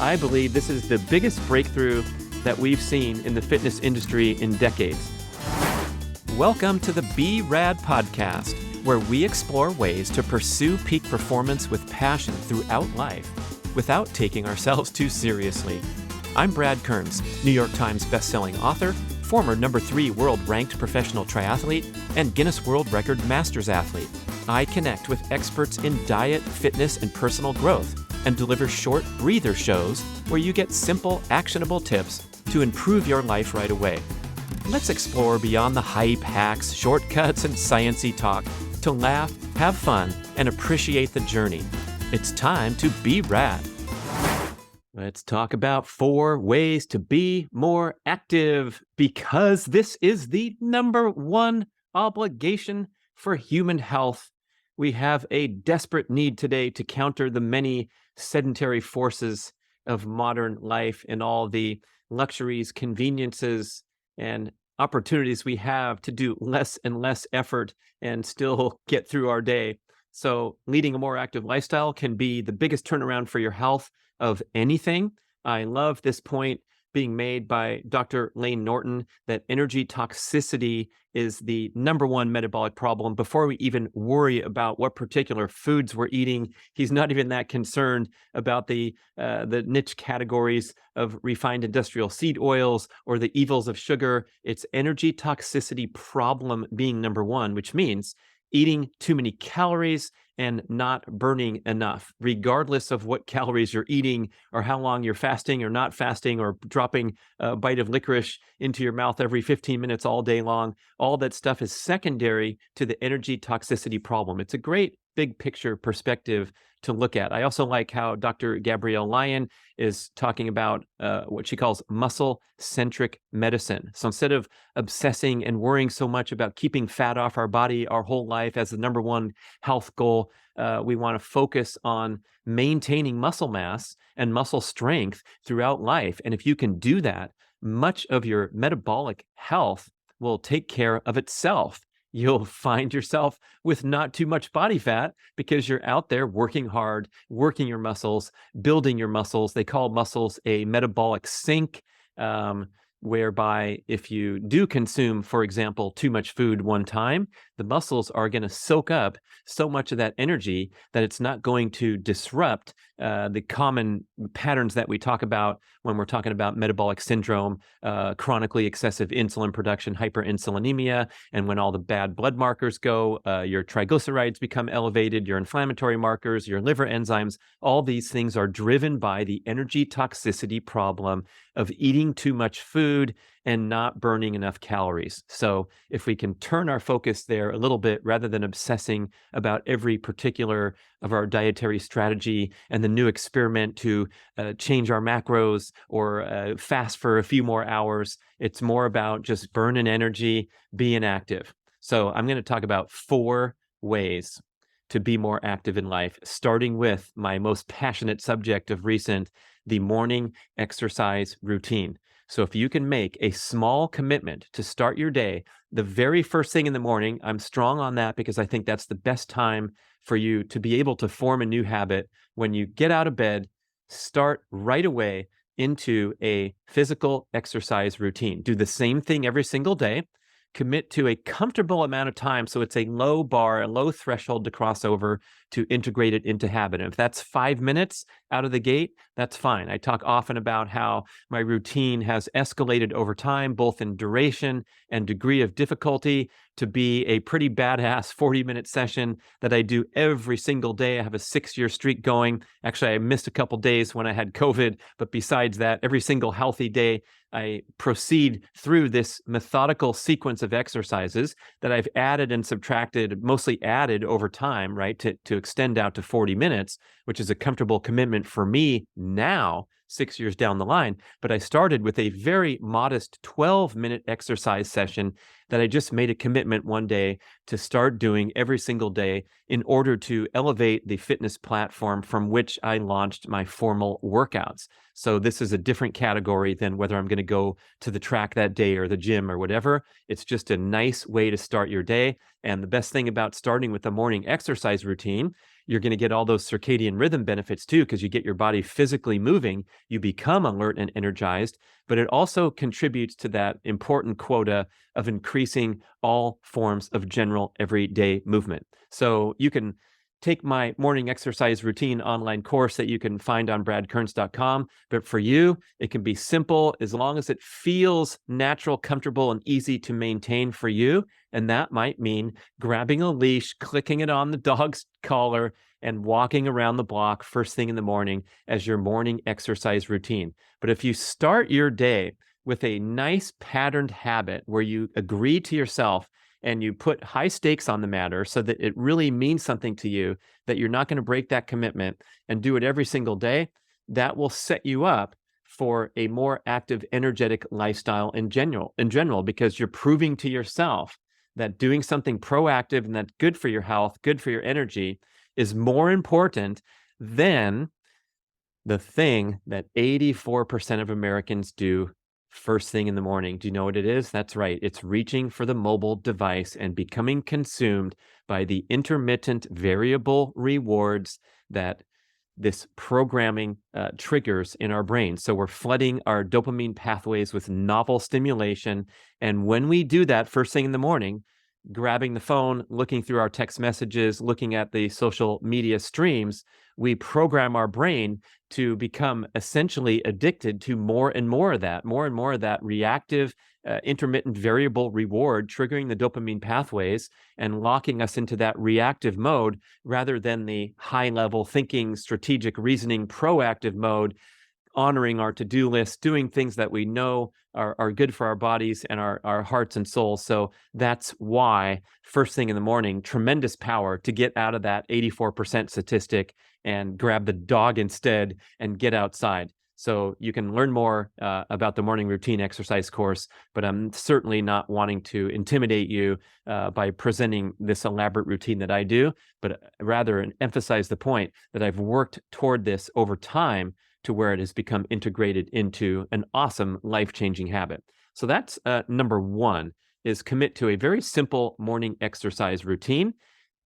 I believe this is the biggest breakthrough that we've seen in the fitness industry in decades. Welcome to the B.rad podcast, where we explore ways to pursue peak performance with passion throughout life without taking ourselves too seriously. I'm Brad Kearns, New York Times bestselling author, former #3 world-ranked professional triathlete, and Guinness World Record Masters athlete. I connect with experts in diet, fitness, and personal growth, and deliver short breather shows where you get simple, actionable tips to improve your life right away. Let's explore beyond the hype, hacks, shortcuts, and sciencey talk to laugh, have fun, and appreciate the journey. It's time to be rad. Let's talk about 4 ways to be more active, because this is the #1 obligation for human health. We have a desperate need today to counter the many sedentary forces of modern life and all the luxuries, conveniences, and opportunities we have to do less and less effort and still get through our day. So leading a more active lifestyle can be the biggest turnaround for your health of anything. I love this point being made by Dr. Lane Norton that energy toxicity is the #1 metabolic problem. Before we even worry about what particular foods we're eating, he's not even that concerned about the niche categories of refined industrial seed oils or the evils of sugar. It's energy toxicity problem being #1, which means eating too many calories and not burning enough, regardless of what calories you're eating or how long you're fasting or not fasting or dropping a bite of licorice into your mouth every 15 minutes all day long. All that stuff is secondary to the energy toxicity problem. It's a great big picture perspective to look at. I also like how Dr. Gabrielle Lyon is talking about what she calls muscle-centric medicine. So instead of obsessing and worrying so much about keeping fat off our body our whole life as the #1 health goal, we want to focus on maintaining muscle mass and muscle strength throughout life. And if you can do that, much of your metabolic health will take care of itself. You'll find yourself with not too much body fat because you're out there working hard, working your muscles, building your muscles. They call muscles a metabolic sink, whereby if you do consume, for example, too much food one time, the muscles are going to soak up so much of that energy that it's not going to disrupt the common patterns that we talk about when we're talking about metabolic syndrome, chronically excessive insulin production, hyperinsulinemia, and when all the bad blood markers go, your triglycerides become elevated, your inflammatory markers, your liver enzymes, all these things are driven by the energy toxicity problem of eating too much food and not burning enough calories. So if we can turn our focus there a little bit, rather than obsessing about every particular of our dietary strategy and the new experiment to change our macros or fast for a few more hours, it's more about just burning energy, being active. So I'm going to talk about 4 ways to be more active in life, starting with my most passionate subject of recent, the morning exercise routine. So if you can make a small commitment to start your day the very first thing in the morning, I'm strong on that because I think that's the best time for you to be able to form a new habit. When you get out of bed, start right away into a physical exercise routine. Do the same thing every single day. Commit to a comfortable amount of time so it's a low bar, a low threshold to cross over to integrate it into habit. And if that's 5 minutes out of the gate, that's fine. I talk often about how my routine has escalated over time, both in duration and degree of difficulty, to be a pretty badass 40-minute session that I do every single day. I have a 6-year streak going. Actually, I missed a couple days when I had COVID, but besides that, every single healthy day, I proceed through this methodical sequence of exercises that I've added and subtracted, mostly added over time, right, to extend out to 40 minutes, which is a comfortable commitment for me now, 6 years down the line. But I started with a very modest 12-minute exercise session that I just made a commitment one day to start doing every single day in order to elevate the fitness platform from which I launched my formal workouts. So this is a different category than whether I'm going to go to the track that day or the gym or whatever. It's just a nice way to start your day. And the best thing about starting with the morning exercise routine You're going to get all those circadian rhythm benefits too, because you get your body physically moving, you become alert and energized, but it also contributes to that important quota of increasing all forms of general everyday movement. So you can take my morning exercise routine online course that you can find on bradkearns.com. But for you, it can be simple as long as it feels natural, comfortable, and easy to maintain for you. And that might mean grabbing a leash, clicking it on the dog's collar, and walking around the block first thing in the morning as your morning exercise routine. But if you start your day with a nice patterned habit where you agree to yourself and you put high stakes on the matter so that it really means something to you, that you're not going to break that commitment and do it every single day, that will set you up for a more active, energetic lifestyle in general, because you're proving to yourself that doing something proactive and that's good for your health, good for your energy, is more important than the thing that 84% of Americans do first thing in the morning. Do you know what it is? That's right. It's reaching for the mobile device and becoming consumed by the intermittent variable rewards that this programming triggers in our brains. So we're flooding our dopamine pathways with novel stimulation. And when we do that first thing in the morning, grabbing the phone, looking through our text messages, looking at the social media streams, we program our brain to become essentially addicted to more and more of that reactive, intermittent variable reward, triggering the dopamine pathways and locking us into that reactive mode rather than the high level thinking, strategic reasoning, proactive mode, honoring our to-do list, doing things that we know are good for our bodies and our hearts and souls. So that's why first thing in the morning, tremendous power to get out of that 84% statistic and grab the dog instead and get outside. So you can learn more about the morning routine exercise course, but I'm certainly not wanting to intimidate you by presenting this elaborate routine that I do, but rather emphasize the point that I've worked toward this over time to where it has become integrated into an awesome life-changing habit. So that's number one, is commit to a very simple morning exercise routine.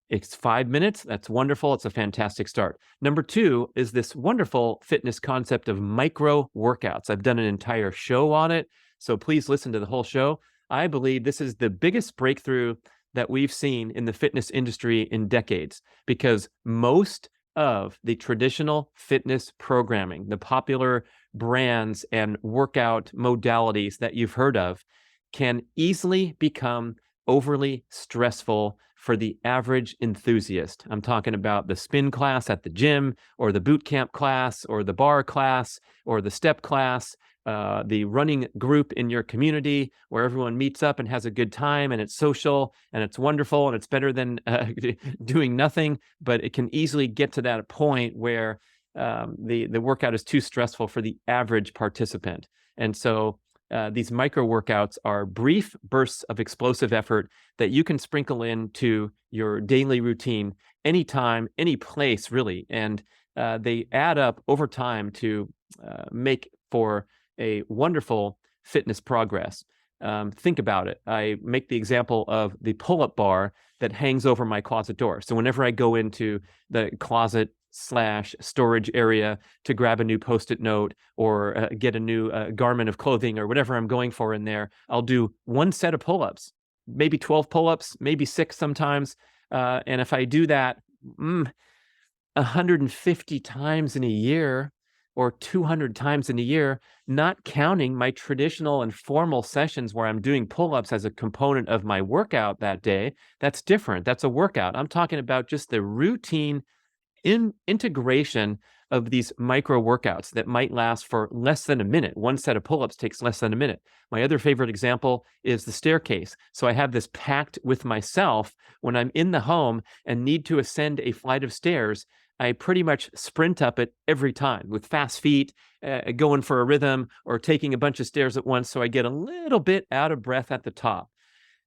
It's 5 minutes. That's wonderful. It's a fantastic start. Number two is this wonderful fitness concept of micro workouts. I've done an entire show on it, so please listen to the whole show. I believe this is the biggest breakthrough that we've seen in the fitness industry in decades, because most of the traditional fitness programming, the popular brands and workout modalities that you've heard of, can easily become overly stressful for the average enthusiast. I'm talking about the spin class at the gym, or the boot camp class, or the bar class, or the step class, the running group in your community where everyone meets up and has a good time and it's social and it's wonderful and it's better than doing nothing. But it can easily get to that point where the workout is too stressful for the average participant. And so these micro workouts are brief bursts of explosive effort that you can sprinkle into your daily routine anytime, any place, really. And they add up over time to make for a wonderful fitness progress. Think about it. I make the example of the pull-up bar that hangs over my closet door. So whenever I go into the closet / storage area to grab a new Post-it note or get a new garment of clothing or whatever I'm going for in there, I'll do one set of pull-ups, maybe 12 pull-ups, maybe 6 sometimes. And if I do that 150 times in a year or 200 times in a year, not counting my traditional and formal sessions where I'm doing pull-ups as a component of my workout that day, that's different. That's a workout. I'm talking about just the routine integration of these micro workouts that might last for less than a minute. One set of pull-ups takes less than a minute. My other favorite example is the staircase. So I have this pact with myself when I'm in the home and need to ascend a flight of stairs. I pretty much sprint up it every time with fast feet, going for a rhythm, or taking a bunch of stairs at once so I get a little bit out of breath at the top.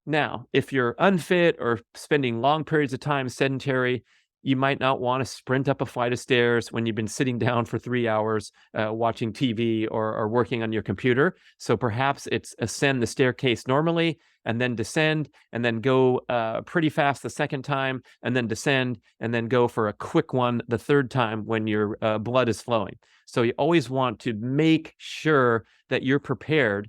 Now, if you're unfit or spending long periods of time sedentary, You might not want to sprint up a flight of stairs when you've been sitting down for 3 hours watching TV or working on your computer. So perhaps it's ascend the staircase normally and then descend and then go pretty fast the second time and then descend and then go for a quick one the third time when your blood is flowing. So you always want to make sure that you're prepared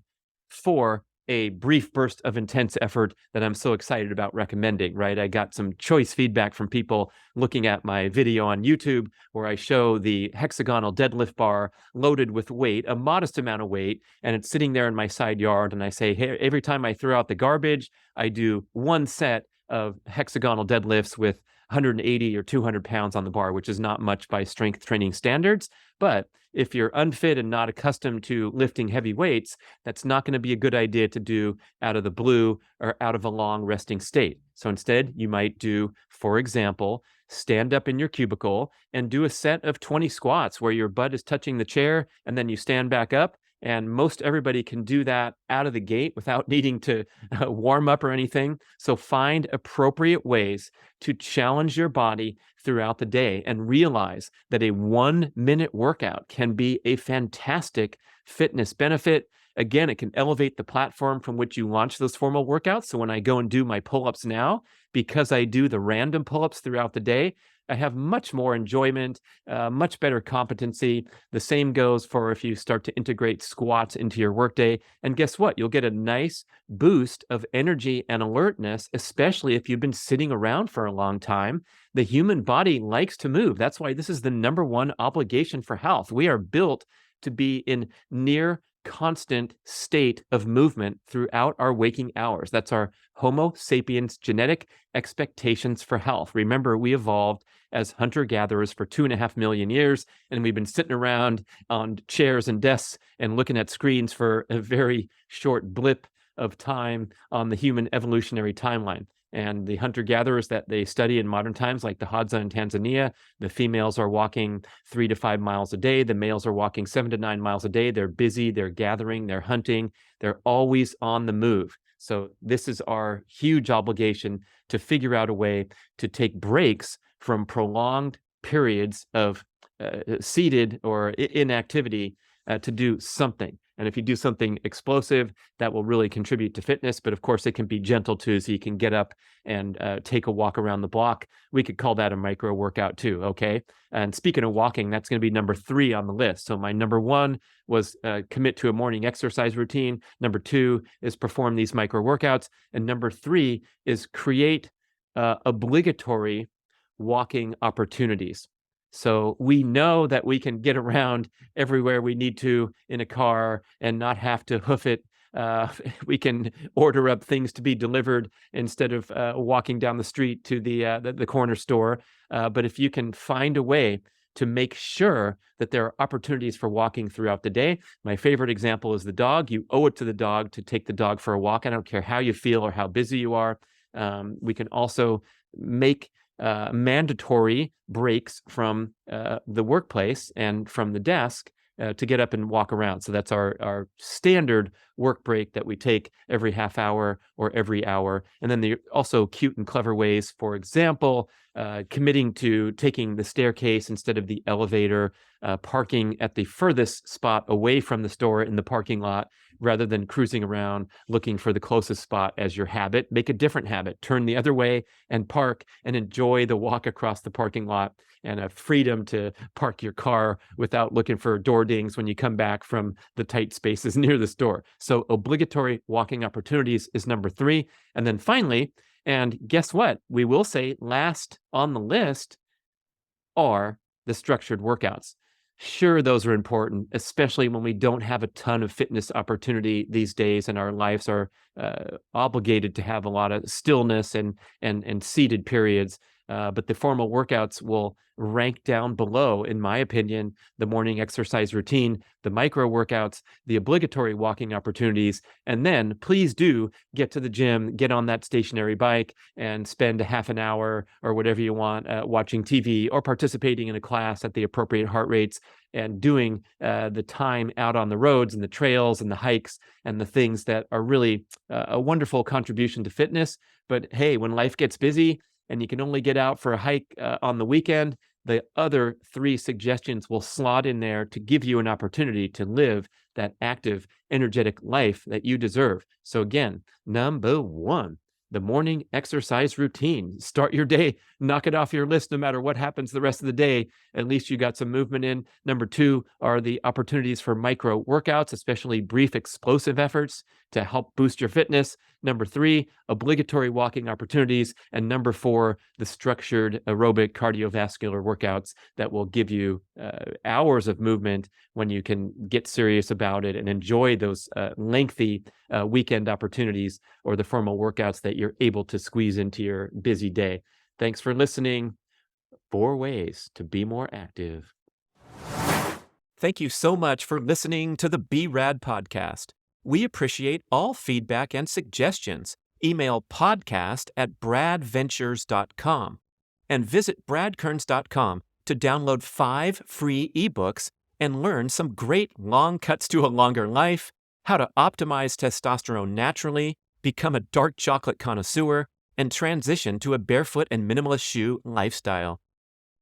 for a brief burst of intense effort that I'm so excited about recommending, right? I got some choice feedback from people looking at my video on YouTube where I show the hexagonal deadlift bar loaded with weight, a modest amount of weight, and it's sitting there in my side yard. And I say, hey, every time I throw out the garbage, I do one set of hexagonal deadlifts with 180 or 200 pounds on the bar, which is not much by strength training standards. But if you're unfit and not accustomed to lifting heavy weights, that's not going to be a good idea to do out of the blue or out of a long resting state. So instead, you might do, for example, stand up in your cubicle and do a set of 20 squats where your butt is touching the chair and then you stand back up. And most everybody can do that out of the gate without needing to warm up or anything. So find appropriate ways to challenge your body throughout the day and realize that a 1-minute workout can be a fantastic fitness benefit. Again, it can elevate the platform from which you launch those formal workouts. So when I go and do my pull-ups now, because I do the random pull-ups throughout the day, I have much more enjoyment, much better competency. The same goes for if you start to integrate squats into your workday. And guess what? You'll get a nice boost of energy and alertness, especially if you've been sitting around for a long time. The human body likes to move. That's why this is the number one obligation for health. We are built to be in near constant state of movement throughout our waking hours. That's our Homo sapiens genetic expectations for health. Remember, we evolved as hunter-gatherers for 2.5 million years, and we've been sitting around on chairs and desks and looking at screens for a very short blip of time on the human evolutionary timeline. And the hunter-gatherers that they study in modern times, like the Hadza in Tanzania, the females are walking 3 to 5 miles a day. The males are walking 7 to 9 miles a day. They're busy, they're gathering, they're hunting. They're always on the move. So this is our huge obligation to figure out a way to take breaks from prolonged periods of seated or inactivity to do something. And if you do something explosive, that will really contribute to fitness. But of course, it can be gentle too, so you can get up and take a walk around the block. We could call that a micro workout too, okay? And speaking of walking, that's going to be number 3 on the list. So my number 1 was commit to a morning exercise routine. Number 2 is perform these micro workouts. And number 3 is create obligatory walking opportunities. So we know that we can get around everywhere we need to in a car and not have to hoof it. We can order up things to be delivered instead of walking down the street to the corner store. But if you can find a way to make sure that there are opportunities for walking throughout the day. My favorite example is the dog. You owe it to the dog to take the dog for a walk. I don't care how you feel or how busy you are. We can also make mandatory breaks from the workplace and from the desk to get up and walk around. So that's our standard work break that we take every half hour or every hour. And then there are also cute and clever ways, for example, committing to taking the staircase instead of the elevator, parking at the furthest spot away from the store in the parking lot, rather than cruising around looking for the closest spot as your habit. Make a different habit. Turn the other way and park and enjoy the walk across the parking lot and a freedom to park your car without looking for door dings when you come back from the tight spaces near the store. So obligatory walking opportunities is number 3. And then finally, and guess what? We will say last on the list are the structured workouts. Sure, those are important, especially when we don't have a ton of fitness opportunity these days and our lives are obligated to have a lot of stillness and seated periods. But the formal workouts will rank down below, in my opinion, the morning exercise routine, the micro workouts, the obligatory walking opportunities, and then please do get to the gym, get on that stationary bike and spend a half an hour or whatever you want watching TV or participating in a class at the appropriate heart rates and doing the time out on the roads and the trails and the hikes and the things that are really a wonderful contribution to fitness. But hey, when life gets busy, and you can only get out for a hike on the weekend, the other 3 suggestions will slot in there to give you an opportunity to live that active, energetic life that you deserve. So again, number 1, the morning exercise routine. Start your day, knock it off your list no matter what happens the rest of the day. At least you got some movement in. Number 2 are the opportunities for micro workouts, especially brief explosive efforts to help boost your fitness. Number 3, obligatory walking opportunities. And number 4, the structured aerobic cardiovascular workouts that will give you hours of movement when you can get serious about it and enjoy those lengthy weekend opportunities or the formal workouts that you're able to squeeze into your busy day. Thanks for listening. 4 ways to be more active. Thank you so much for listening to the B.rad podcast. We appreciate all feedback and suggestions. Email podcast@bradventures.com and visit bradkearns.com to download 5 free ebooks and learn some great long cuts to a longer life, how to optimize testosterone naturally, become a dark chocolate connoisseur, and transition to a barefoot and minimalist shoe lifestyle.